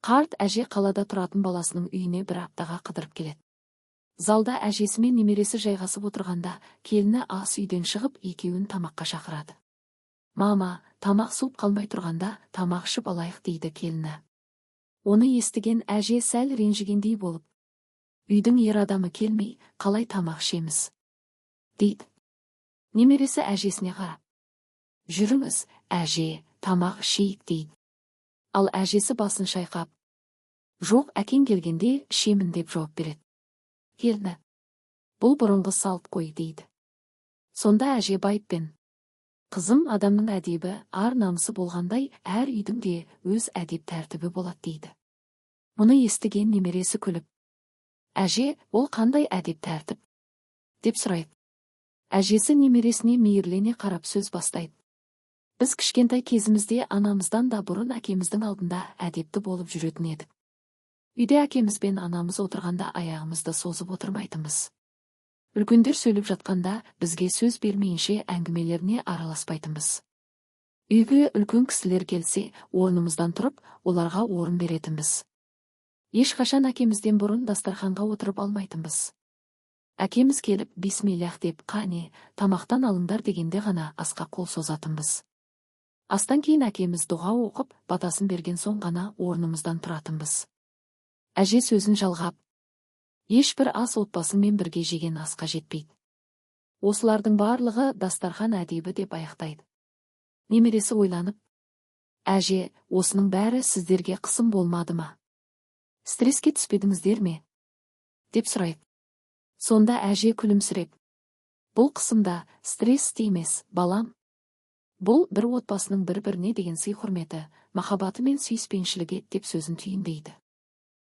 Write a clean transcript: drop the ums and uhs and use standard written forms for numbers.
Қарт әже қалада тұратын баласының үйіне бір аптаға қыдырып келеді. Залда әжесі мен немересі жайғасып отырғанда, келіні ас үйден шығып екеуін тамаққа шақырады. «Мама, тамақ суып қалмай тұрғанда, тамақ ішіп алайық» дейді келіні. Оны естіген әже сәл ренжігендей болып, «Үйдің ер адамы келмей, қалай тамақ ішеміз?» дейді. Немересі әжесіне қарап, «Жүріңіз, әже, тамақ ішейік» дейді. Ал әжесі басын шайқап, «Жоқ, әкең келгенде ішемін» деп жауап береді. Келіні, «Бұл бұрынғы салт қой» дейді. Сонда әже байыппен, «Қызым, адамның әдебі, ар намысы болғандай, әр үйдің де өз әдеп тәртібі болады» дейді. Мұны естіген немересі күліп, «Әже, ол қандай әдеп тәртіп?» деп сұрайды. Әжесі немересіне мейірлене қарап сөз бастайды. «Біз кішкентай кезімізде анамыздан да бұрын әкеміздің алдында әдепті болып жүретін едік. Үйде әкеміз бен анамыз отырғанда аяғымызды созып отырмайтынбыз. Үлкендер сөйлеп жатқанда бізге сөз бермейінше әңгімелеріне араласпайтынбыз. Үйге үлкен кісілер келсе, орнымыздан тұрып, оларға орын беретінбіз. Ешқашан әкемізден бұрын дастарханға отырып алмайтынбыз. Әкеміз келіп, бисмиллах деп, қане, тамақтан алыңдар дегенде ғана асқа қол созатынбыз. Астан кейін әкеміз дұға оқып, батасын берген соң ғана орнымыздан тұратынбыз». Әже сөзін жалғап, «Ешбір ас отбасымен бірге жеген асқа жетпейді. Осылардың барлығы дастархан әдебі» деп аяқтайды. Немересі ойланып, «Әже, осының бәрі сіздерге қысым болмады ма? Стреске түспедіңіздер ме?» деп сұрайды. Сонда әже күлімсіреп, «Бұл қысымда стресс емес, балам. Бұл бір отбасының бір-біріне деген сый-құрметі, махаббаты мен сүйіспеншілігі» деп сөзін түйіндейді.